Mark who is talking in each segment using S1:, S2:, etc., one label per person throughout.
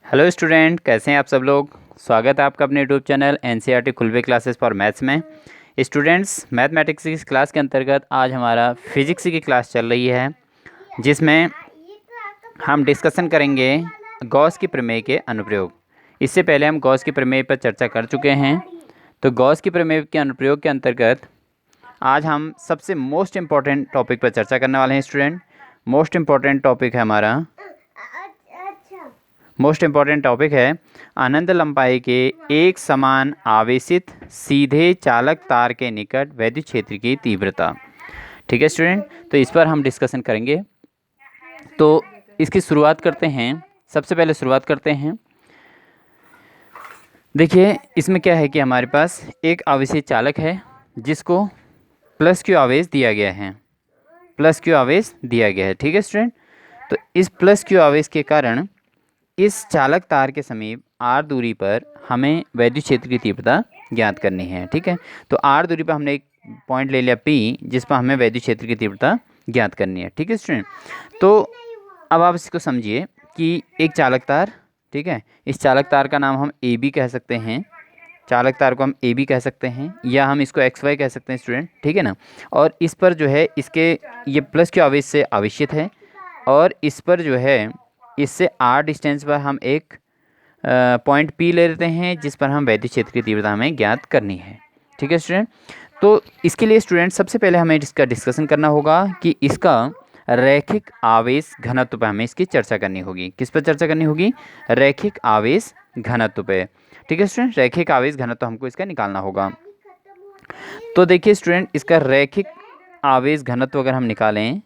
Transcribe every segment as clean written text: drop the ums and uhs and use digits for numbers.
S1: Hello student, कैसे हैं आप सब लोग। स्वागत है आपका अपने यूट्यूब चैनल एनसीईआरटी खुलवे क्लासेस फॉर मैथ्स में। स्टूडेंट्स, मैथमेटिक्स की क्लास के अंतर्गत आज हमारा फिजिक्स की क्लास चल रही है, जिसमें हम डिस्कशन करेंगे गॉस की प्रमेय के अनुप्रयोग। इससे पहले हम गॉस की प्रमेय पर चर्चा कर चुके हैं। तो गॉस की प्रमेय के अनुप्रयोग के अंतर्गत आज हम सबसे मोस्ट इम्पॉर्टेंट टॉपिक पर चर्चा करने वाले हैं। स्टूडेंट, मोस्ट इम्पॉर्टेंट टॉपिक है अनंत लंबाई के एक समान आवेशित सीधे चालक तार के निकट वैद्युत क्षेत्र की तीव्रता। ठीक है स्टूडेंट, तो इस पर हम डिस्कशन करेंगे। तो इसकी शुरुआत करते हैं। सबसे पहले शुरुआत करते हैं। देखिए, इसमें क्या है कि हमारे पास एक आवेशित चालक है जिसको प्लस क्यू आवेश दिया गया है। ठीक है स्टूडेंट, तो इस प्लस क्यू आवेश के कारण इस चालक तार के समीप r दूरी पर हमें वैद्युत क्षेत्र की तीव्रता ज्ञात करनी है। ठीक है, तो r दूरी पर हमने एक पॉइंट ले लिया P, जिस पर हमें वैद्युत क्षेत्र की तीव्रता ज्ञात करनी है। ठीक है स्टूडेंट, तो अब आप इसको समझिए कि एक चालक तार, ठीक है, इस चालक तार का नाम हम AB कह सकते हैं। चालक तार को हम AB कह सकते हैं या हम इसको XY कह सकते हैं स्टूडेंट, ठीक है ना। और इस पर जो है इसके ये प्लस के आवेश से आवेशित है, और इस पर जो है इससे r डिस्टेंस पर हम एक पॉइंट P ले लेते हैं, जिस पर हम वैद्युत क्षेत्र की तीव्रता हमें ज्ञात करनी है। ठीक है स्टूडेंट, तो इसके लिए स्टूडेंट सबसे पहले हमें इसका डिस्कशन करना होगा कि इसका रैखिक आवेश घनत्व पर हमें इसकी चर्चा करनी होगी। किस पर चर्चा करनी होगी? रैखिक आवेश घनत्व पे। ठीक है स्टूडेंट, रैखिक आवेश घनत्व हमको इसका निकालना होगा। तो देखिए स्टूडेंट, इसका रैखिक आवेश घनत्व अगर हम निकालें,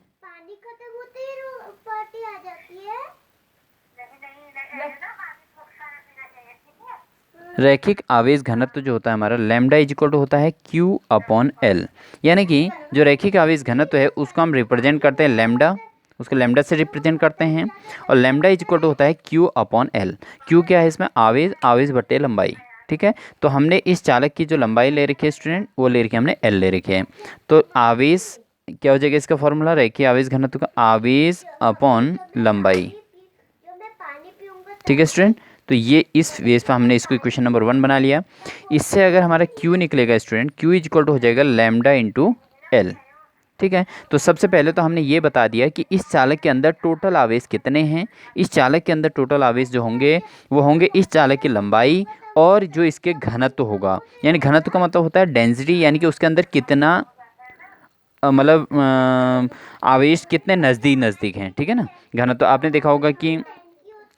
S1: रैखिक आवेश घनत्व जो होता है हमारा लैम्डा इज इक्वल टू होता है Q/L। यानी कि जो रैखिक आवेश घनत्व है उसको हम रिप्रेजेंट करते हैं लैम्डा, उसको लैम्डा से रिप्रेजेंट करते हैं, और लैम्डा इज इक्वल टू होता है Q/L। Q क्या है इसमें? आवेश बटे लंबाई। ठीक है, तो हमने इस चालक की जो लंबाई ले रखी है स्टूडेंट, वो ले रखी है हमने L ले रखी है। तो आवेश क्या हो जाएगा इसका फॉर्मूला? रैखिक आवेश घनत्व का आवेश अपॉन लंबाई। ठीक है स्टूडेंट, तो ये इस बेस पर हमने इसको इक्वेशन नंबर 1 बना लिया। इससे अगर हमारा Q निकलेगा student, Q is equal to हो जाएगा लैम्डा इंटू L। ठीक है, तो सबसे पहले तो हमने ये बता दिया कि इस चालक के अंदर टोटल आवेश कितने हैं। इस चालक के अंदर टोटल आवेश जो होंगे वो होंगे इस चालक की लंबाई और जो इसके घनत्व होगा। यानी घनत्व का मतलब होता है डेंसिटी, यानी कि उसके अंदर कितना आवेश कितने नज़दीक हैं। ठीक है ना। घनत्व आपने देखा होगा कि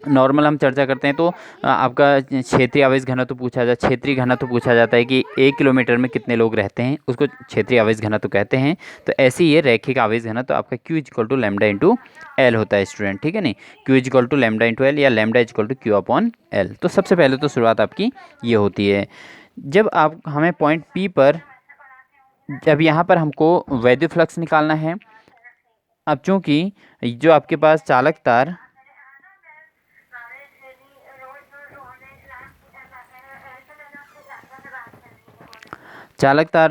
S1: नॉर्मल हम चर्चा करते हैं तो आपका क्षेत्रीय आवेश घनत्व क्षेत्रीय घनत्व पूछा जाता है कि 1 किलोमीटर में कितने लोग रहते हैं, उसको क्षेत्रीय आवेश घनत्व कहते हैं। तो ऐसे ही ये रैखिक आवेश घनत्व आपका Q is equal to lambda into L होता है स्टूडेंट। ठीक है नहीं, Q is equal to lambda into L या lambda is equal to Q/L। तो सबसे पहले तो शुरुआत आपकी ये होती है। जब आप हमें पॉइंट P पर, जब यहाँ पर हमको वैद्युत फ्लक्स निकालना है। अब चूँकि जो आपके पास चालक तार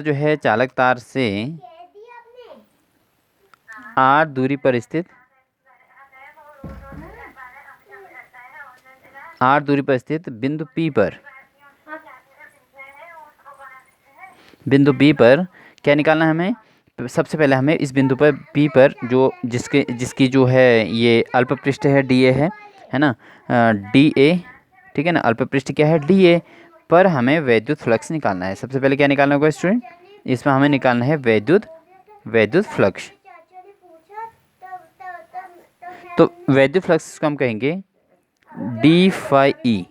S1: जो है, चालक तार से r दूरी पर स्थित बिंदु P पर क्या निकालना है हमें? सबसे पहले हमें इस बिंदु पर P पर जो जिसकी जो है ये अल्प पृष्ठ है dA है ना, dA। ठीक है ना, अल्प पृष्ठ क्या है? dA पर हमें वैद्युत फ्लक्स निकालना है। सबसे पहले क्या निकालना होगा स्टूडेंट? इसमें हमें निकालना है वैद्युत फ्लक्स। तो वैद्युत फ्लक्स को हम कहेंगे डी फाई।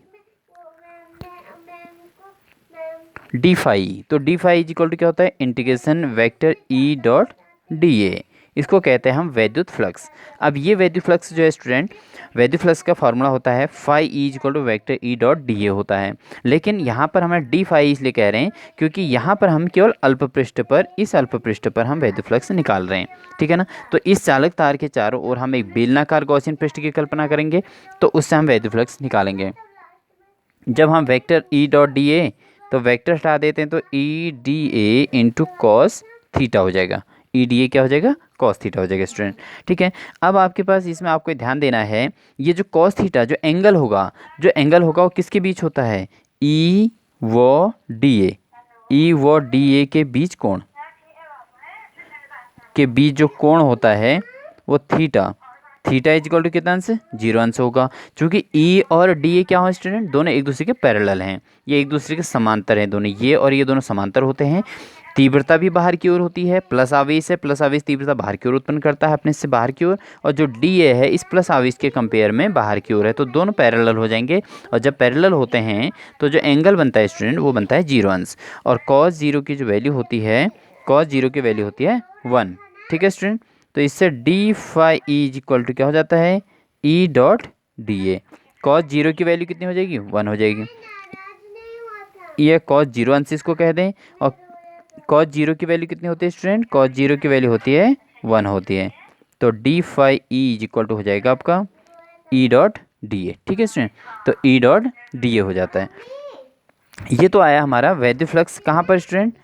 S1: तो d phi is equal to क्या होता है? Integration vector E dot dA। इसको कहते हैं हम वैद्युत फ्लक्स। अब ये वैद्युत फ्लक्स जो है स्टूडेंट, वैद्युत फ्लक्स का फॉर्मूला होता है phi E is equal to vector E dot dA होता है। लेकिन यहाँ पर हमें डी फाई इसलिए कह रहे हैं क्योंकि यहाँ पर हम केवल अल्प पृष्ठ पर, इस अल्प पृष्ठ पर हम वैद्युत फ्लक्स निकाल रहे हैं। ठीक है ना, तो इस चालक तार के चारों ओर हम एक बेलनाकार गॉसियन पृष्ठ की कल्पना करेंगे, तो उससे हम वैद्युत फ्लक्स निकालेंगे। जब हम वेक्टर E डॉट dA, तो वेक्टर हटा देते हैं तो E dA into cos theta हो जाएगा। ई डी ए क्या हो जाएगा, कॉस थीटा हो जाएगा स्टूडेंट। ठीक है, अब आपके पास इसमें आपको ध्यान देना है, ये जो कॉस थीटा जो एंगल होगा वो किसके बीच होता है, ई व डी ए, ई व डी ए के बीच कोण के बीच जो कोण होता है वो theta, theta is equal to कितना अंश, 0 अंश होगा। चूंकि ई और डी ए क्या हो स्टूडेंट, दोनों एक दूसरे के पैरेलल हैं, ये एक दूसरे के समांतर हैं दोनों, ये और ये दोनों समांतर होते हैं। तीव्रता भी बाहर की ओर होती है, प्लस आवेश है, प्लस आवेश तीव्रता बाहर की ओर उत्पन्न करता है अपने से बाहर की ओर, और जो डी ए है इस प्लस आवेश के कंपेयर में बाहर की ओर है, तो दोनों पैरेलल हो जाएंगे। और जब पैरेलल होते हैं तो जो एंगल बनता है स्टूडेंट वो बनता है 0 अंश, और कॉस 0 की जो वैल्यू होती है, कॉस 0 की वैल्यू होती है 1। ठीक है स्टूडेंट, तो इससे d phi E is equal to क्या हो जाता है, E dot d A. Cos 0 की वैल्यू कितनी हो जाएगी, 1 हो जाएगी, ये कॉस 0 अंश इसको कह दें। और कॉस 0 की वैल्यू कितनी होती है स्टूडेंट, कॉस 0 की वैल्यू होती है 1 होती है, तो d phi E is equal to हो जाएगा आपका ई डॉट डी ए। ठीक है स्टूडेंट, तो ई डॉट डी ए हो जाता है। ये तो आया हमारा वैद्युत फ्लक्स कहाँ पर स्टूडेंट,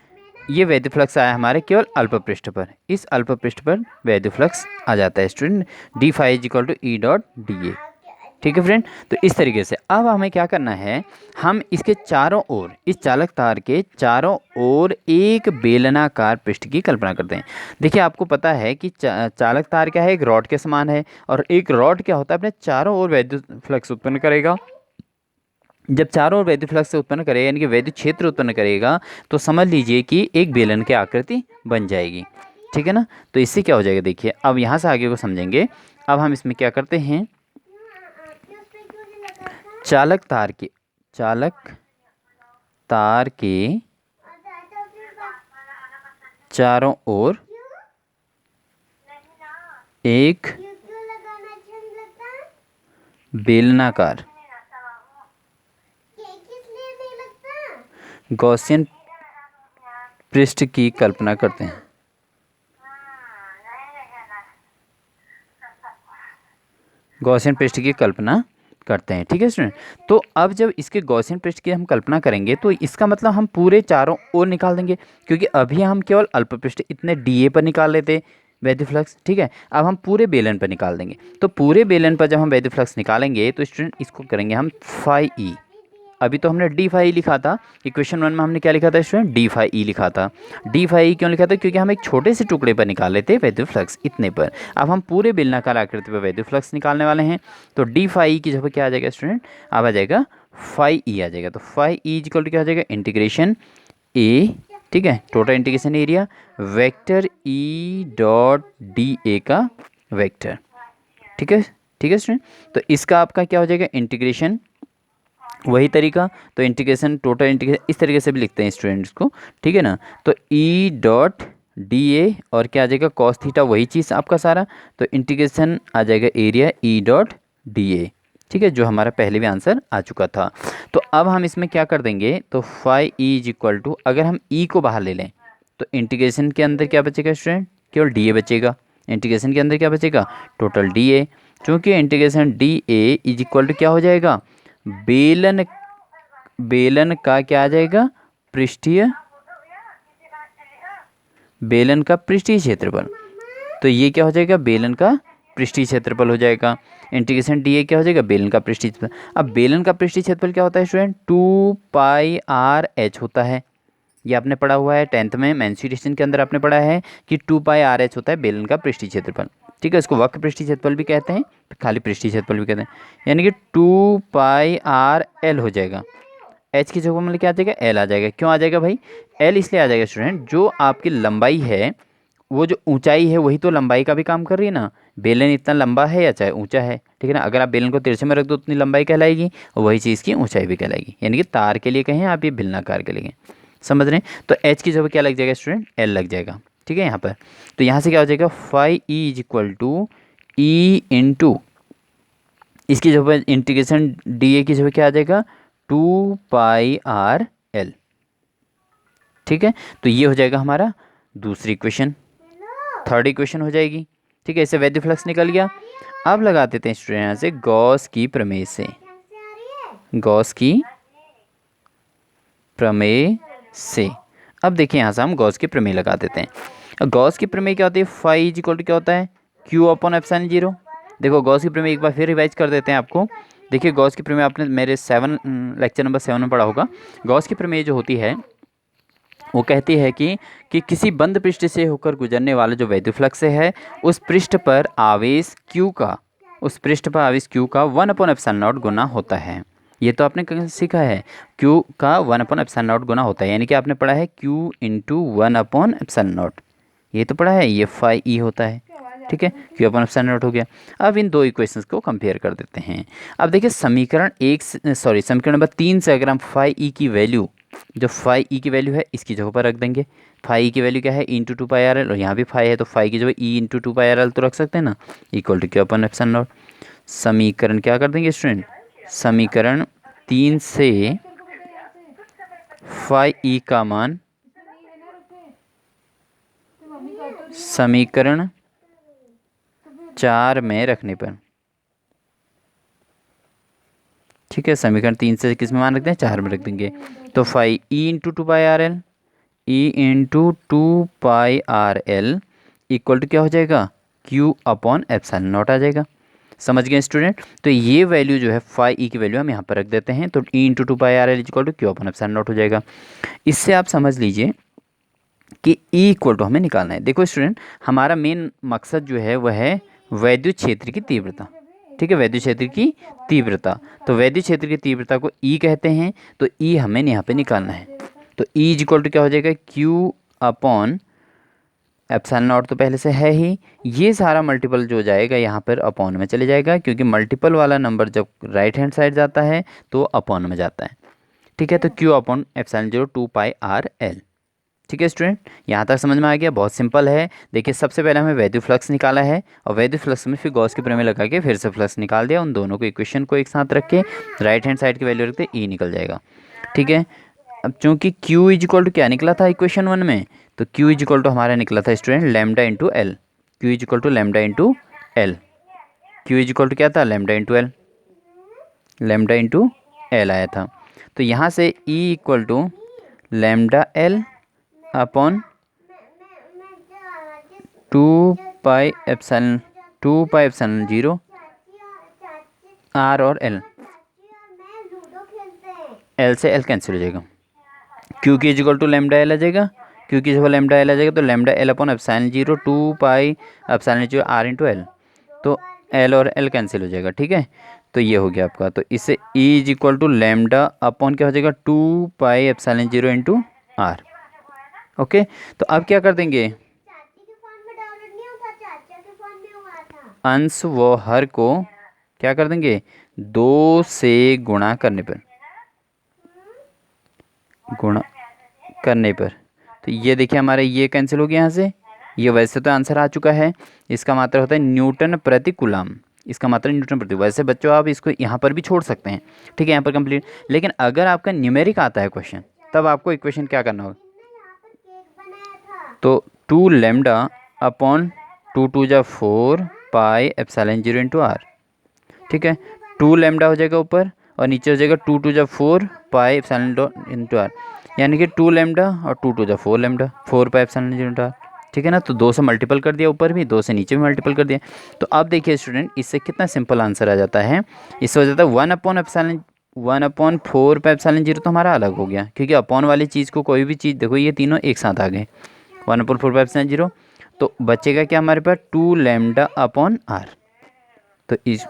S1: ये वैद्युत फ्लक्स आया हमारे केवल अल्प पृष्ठ पर, इस अल्प पृष्ठ पर वैद्युत फ्लक्स आ जाता है student, d phi is equal to E dot d A. ठीक है फ्रेंड, तो इस तरीके से अब हमें क्या करना है, हम इसके चारों ओर, इस चालक तार के चारों ओर एक बेलनाकार पृष्ठ की कल्पना करते हैं। देखिए आपको पता है कि चालक तार क्या है, एक रॉड के समान है, और एक रॉड क्या होता है, अपने चारों ओर वैद्युत फ्लक्स उत्पन्न करेगा। जब चारों ओर वैद्युत फ्लक्स उत्पन्न करेगा यानी कि वैद्युत क्षेत्र उत्पन्न करेगा, तो समझ लीजिए कि एक बेलन की आकृति बन जाएगी। ठीक है ना, तो इससे क्या हो जाएगा, देखिए अब यहाँ से आगे को समझेंगे। अब हम इसमें क्या करते हैं, चालक तार के चारों ओर एक बेलनाकार गॉसियन पृष्ठ की कल्पना करते हैं, गॉसियन पृष्ठ की कल्पना करते हैं। ठीक है स्टूडेंट, तो अब जब इसके गॉसियन पृष्ठ की हम कल्पना करेंगे तो इसका मतलब हम पूरे चारों ओर निकाल देंगे, क्योंकि अभी हम केवल अल्प पृष्ठ इतने डीए पर निकाल लेते वैद्युत फ्लक्स। ठीक है, अब हम पूरे बेलन पर निकाल देंगे, तो पूरे बेलन पर जब हम वैद्युत फ्लक्स निकालेंगे तो स्टूडेंट इसको करेंगे हम फाई ई। अभी तो हमने डी फाई लिखा था, इक्वेशन 1 में हमने क्या लिखा था स्टूडेंट, डी फाई ई लिखा था। डी फाई ई क्यों लिखा था, क्योंकि हम एक छोटे से टुकड़े पर निकाले थे वैद्युत फ्लक्स इतने पर, अब हम पूरे बेलनाकार आकृति पर वैद्युत फ्लक्स निकालने वाले हैं। तो डी फाई ई की जगह क्या आ जाएगा स्टूडेंट, अब आ जाएगा फाई ई आ जाएगा। तो फाई ई इक्वल टू क्या हो जाएगा, इंटीग्रेशन ए, ठीक है, total integration area vector E dot d ए का वेक्टर। ठीक है, ठीक है स्टूडेंट, तो इसका आपका क्या हो जाएगा, इंटीग्रेशन वही तरीका, तो इंटीग्रेशन टोटल इंटीग्रेशन इस तरीके से भी लिखते हैं स्टूडेंट्स को। ठीक है ना, तो ई डॉट डी ए और क्या आ जाएगा, कॉस थीटा वही चीज़ आपका सारा, तो इंटीग्रेशन आ जाएगा area E dot d A. ठीक है, जो हमारा पहले भी आंसर आ चुका था। तो अब हम इसमें क्या कर देंगे, तो phi E is equal to, अगर हम ई को बाहर ले लें तो इंटीग्रेशन के अंदर क्या बचेगा स्टूडेंट, केवल डी ए बचेगा। इंटीग्रेशन के अंदर क्या बचेगा, टोटल डी ए, चूँकि integration d A is equal to क्या हो जाएगा, बेलन का क्या आ जाएगा, पृष्ठीय, बेलन का पृष्ठीय क्षेत्रफल। तो ये क्या हो जाएगा, बेलन का पृष्ठीय क्षेत्रफल हो जाएगा। इंटीग्रेशन डी ए क्या हो जाएगा, बेलन का पृष्ठीय क्षेत्रफल। अब बेलन का पृष्ठीय क्षेत्रफल क्या होता है स्टूडेंट, 2 पाई आर एच होता है। ये आपने पढ़ा हुआ है 10th में मेंसुरेशन के अंदर आपने पढ़ा है कि 2 पाई आर एच होता है बेलन का पृष्ठीय क्षेत्रफल। ठीक है, इसको वक्र पृष्ठीय क्षेत्रफल भी कहते हैं, खाली पृष्ठीय क्षेत्रफल भी कहते हैं, यानी कि 2 पाई आर एल हो जाएगा। एच की जगह मतलब क्या आ जाएगा, एल आ जाएगा। क्यों आ जाएगा भाई, एल इसलिए आ जाएगा स्टूडेंट, जो आपकी लंबाई है वो जो ऊंचाई है वही तो लंबाई का भी काम कर रही है ना। बेलन इतना लंबा है या चाहे ऊंचा है, ठीक है ना, अगर आप बेलन को तिरछे में रख दो उतनी लंबाई कहलाएगी, और वही चीज़ की ऊंचाई भी कहलाएगी। यानी कि तार के लिए कहें आप, ये बेलनाकार के लिए, समझ रहे हैं। तो एच की जगह क्या लग जाएगा स्टूडेंट, एल लग जाएगा। ठीक है, यहाँ पर तो यहाँ से क्या हो जाएगा, phi E is equal to E into, इसकी जगह इंटीग्रेशन डी ए की जगह क्या आ जाएगा, 2 पाई आर एल। ठीक है, तो ये हो जाएगा हमारा दूसरी इक्वेशन, थर्ड इक्वेशन हो जाएगी। ठीक है, इससे वैद्युत फ्लक्स निकल गया। अब लगा देते हैं स्टूडेंट यहाँ से गॉस की प्रमेय से, गॉस की प्रमेय से। अब देखिए यहाँ से हम गॉस की प्रमेय लगा देते हैं। गॉस की प्रमेय क्या होती है, फाई इज इक्वल टू क्या होता है, क्यू अपॉन एप्सिलॉन जीरो। देखो गॉस की प्रमेय एक बार फिर रिवाइज कर देते हैं आपको। देखिए गॉस की प्रमेय आपने मेरे लेक्चर नंबर 7 में पढ़ा होगा। गॉस की प्रमेय जो होती है वो कहती है कि किसी बंद पृष्ठ से होकर गुजरने वाला जो वैद्युत फ्लक्स है उस पृष्ठ पर आवेश Q का, उस पृष्ठ पर आवेश Q का 1/एप्सिलॉन नॉट गुना होता है। ये तो आपने कहीं सीखा है, Q का 1/एप्सिलॉन नॉट गुना होता है, यानी कि आपने पढ़ा है Q इंटू 1/एप्सिलॉन नॉट, ये तो पढ़ा है, ये फाई ई होता है। ठीक है, Q अपन एप्सिलॉन नॉट हो गया। अब इन दो इक्वेशंस को कंपेयर कर देते हैं। अब देखिए समीकरण समीकरण नंबर 3 से अगर हम फाई ई की वैल्यू, जो फाई ई की वैल्यू है इसकी जगह पर रख देंगे। फाई ई की वैल्यू क्या है, इंटू 2 पाई आर एल, और यहाँ भी फाई है तो फाई की जगह E into 2 pi R L तो रख सकते हैं ना, equal to Q upon epsilon naught. समीकरण क्या कर देंगे स्टूडेंट, समीकरण 3 से फाई ई का मान समीकरण 4 में रखने पर, ठीक है, समीकरण 3 से किस में मान रखते हैं, 4 में रख देंगे। तो phi E into 2 pi R L, E into 2 pi R L equal to क्या हो जाएगा, Q अपॉन एप्सिलॉन नॉट आ जाएगा। समझ गए स्टूडेंट। तो ये वैल्यू जो है फाई ई की वैल्यू हम यहाँ पर रख देते हैं, तो E into 2 pi R L equal to Q upon epsilon naught हो जाएगा। इससे आप समझ लीजिए कि ई इक्वल टू हमें निकालना है। देखो स्टूडेंट, हमारा मेन मकसद जो है वह है वैद्युत क्षेत्र की तीव्रता। ठीक है, वैद्युत क्षेत्र की तीव्रता, तो वैद्युत क्षेत्र की तीव्रता को ई कहते हैं, तो ई हमें यहाँ पे निकालना है। तो ई इज इक्वल टू क्या हो जाएगा, Q अपॉन एप्सिलॉन नॉट तो पहले से है ही, ये सारा मल्टीपल जो जाएगा यहाँ पर अपॉन में चले जाएगा, क्योंकि मल्टीपल वाला नंबर जब राइट हैंड साइड जाता है तो अपॉन में जाता है। ठीक है, तो Q upon epsilon 0 2 pi R L. ठीक है स्टूडेंट, यहाँ तक समझ में आ गया, बहुत सिंपल है। देखिए सबसे पहले हमें वैद्युत फ्लक्स निकाला है, और वैद्युत फ्लक्स में फिर गॉस की प्रमेय लगा के फिर से फ्लक्स निकाल दिया। उन दोनों को इक्वेशन को एक साथ रख के राइट हैंड साइड की वैल्यू रखते ई निकल जाएगा। ठीक है, अब चूंकि Q इज इक्वल टू क्या निकला था इक्वेशन 1 में, तो Q इज इक्वल टू हमारा निकला था student lambda into L. Q is equal to lambda into L, Q is equal to क्या था, lambda into L, lambda into L आया था। तो यहाँ से E equal to lambda L upon 2 pi epsilon 0 R और एल, एल से L cancel हो जाएगा, क्यू की इक्वल टू लैम्डा एल आ जाएगा, क्यू की जब लैम्डा एल आ जाएगा तो lambda L upon epsilon 0 2 pi epsilon 0 R into L, तो एल और एल कैंसिल हो जाएगा। ठीक है, तो ये हो गया आपका। तो इससे E is equal to lambda upon क्या हो जाएगा, 2 pi epsilon 0 into R. Okay, तो अब क्या कर देंगे, अंश व हर को क्या कर देंगे, 2 से गुणा करने पर, गुणा करने पर, तो ये देखिए हमारे ये कैंसिल हो गया यहाँ से। ये वैसे तो आंसर आ चुका है, इसका मात्रा होता है न्यूटन प्रति कूलम, इसका मात्रा न्यूटन प्रति। वैसे बच्चों आप इसको यहाँ पर भी छोड़ सकते हैं, ठीक है, यहाँ पर कंप्लीट। लेकिन अगर आपका न्यूमेरिक आता है क्वेश्चन, तब आपको इक्वेशन क्या करना होगा, तो 2 lambda upon 2 4 pi epsilon 0 into R. ठीक है, 2 लैम्डा हो जाएगा ऊपर, और नीचे हो जाएगा 2 4 पाई एप्सिलॉन इंटू आर, यानी कि 2 लैम्डा और 2 4 lambda, 4 pi epsilon 0 into R. ठीक है ना, तो 2 से मल्टीपल कर दिया ऊपर भी, 2 से नीचे भी मल्टीपल कर दिया। तो अब देखिए स्टूडेंट, इससे कितना सिंपल आंसर आ जाता है। इससे हो जाता है 1/4 पाई एप्सिलॉन 0 तो हमारा अलग हो गया, क्योंकि अपॉन वाली चीज़ को कोई भी चीज़, देखो ये तीनों एक साथ आ गए, 1/4 पाई एप्सिलॉन 0, तो बचेगा क्या हमारे पास, 2 लैम्डा अपॉन आर। तो इस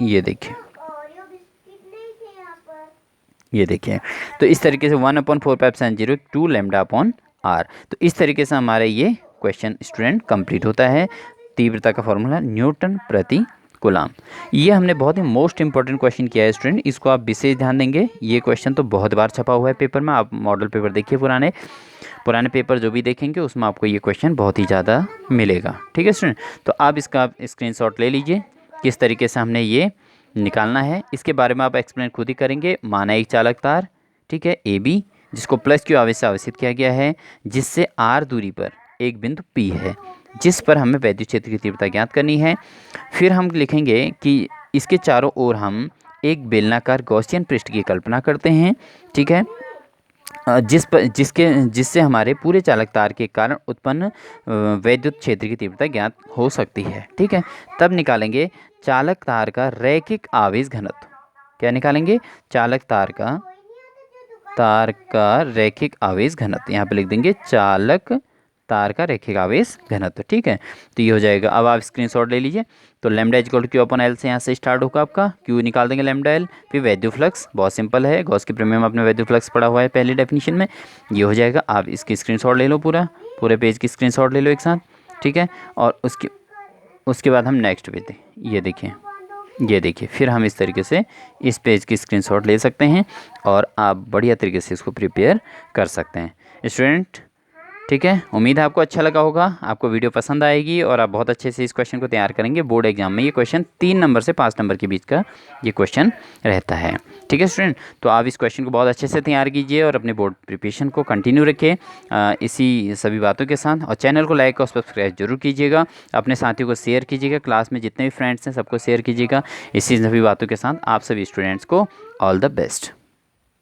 S1: ये देखिए, ये देखिए, तो इस तरीके से 1/4 pi epsilon 0 2 lambda upon R. तो इस तरीके से हमारा ये क्वेश्चन स्टूडेंट कंप्लीट होता है। तीव्रता का फॉर्मूला न्यूटन प्रति कूलम। ये हमने बहुत ही मोस्ट इंपॉर्टेंट क्वेश्चन किया है स्टूडेंट, इसको आप विशेष ध्यान देंगे। ये क्वेश्चन तो बहुत बार छपा हुआ है पेपर में, आप मॉडल पेपर देखिए, पुराने पुराने पेपर जो भी देखेंगे उसमें आपको ये क्वेश्चन बहुत ही ज़्यादा मिलेगा। ठीक है स्टूडेंट, तो आप इसका स्क्रीनशॉट ले लीजिए, किस तरीके से हमने ये निकालना है, इसके बारे में आप एक्सप्लेन खुद ही करेंगे। माना एक चालक तार, ठीक है, ए बी, जिसको प्लस क्यू आवेश से आवेशित किया गया है, जिससे आर दूरी पर एक बिंदु पी है, जिस पर हमें वैद्युत क्षेत्र की तीव्रता ज्ञात करनी है। फिर हम लिखेंगे कि इसके चारों ओर हम एक बेलनाकार गॉसियन पृष्ठ की कल्पना करते हैं। ठीक है, जिससे हमारे पूरे चालक तार के कारण उत्पन्न वैद्युत क्षेत्र की तीव्रता ज्ञात हो सकती है। ठीक है, तब निकालेंगे चालक तार का रैखिक आवेश घनत्व। क्या निकालेंगे? चालक तार का रैखिक आवेश घनत्व। यहाँ पे लिख देंगे चालक तार का रैखिक आवेश घनत्व। ठीक है, तो ये हो जाएगा। अब आप स्क्रीनशॉट ले लीजिए। तो lambda equal Q upon L से यहाँ से स्टार्ट होगा आपका, क्यू निकाल देंगे लैम्डा एल, फिर वैद्युत फ्लक्स, बहुत सिंपल है, गॉस के प्रमेय में आपने वैद्युत फ्लक्स पढ़ा हुआ है पहली डेफिनेशन में। ये हो जाएगा। आप इसकी स्क्रीनशॉट ले लो, पूरे पेज की स्क्रीनशॉट ले लो एक साथ। ठीक है, और उसके बाद हम नेक्स्ट पे थे, ये देखिए फिर हम इस तरीके से इस पेज की स्क्रीनशॉट ले सकते हैं और आप बढ़िया तरीके से इसको प्रिपेयर कर सकते हैं स्टूडेंट। ठीक है, उम्मीद है आपको अच्छा लगा होगा, आपको वीडियो पसंद आएगी और आप बहुत अच्छे से इस क्वेश्चन को तैयार करेंगे। बोर्ड एग्जाम में ये क्वेश्चन 3 नंबर से 5 नंबर के बीच का ये क्वेश्चन रहता है। ठीक है स्टूडेंट, तो आप इस क्वेश्चन को बहुत अच्छे से तैयार कीजिए और अपने बोर्ड प्रिपरेशन को कंटिन्यू रखिए इसी सभी बातों के साथ। और चैनल को लाइक और सब्सक्राइब जरूर कीजिएगा, अपने साथियों को शेयर कीजिएगा, क्लास में जितने भी फ्रेंड्स हैं सबको शेयर कीजिएगा। इसी सभी बातों के साथ आप सभी स्टूडेंट्स को ऑल द बेस्ट।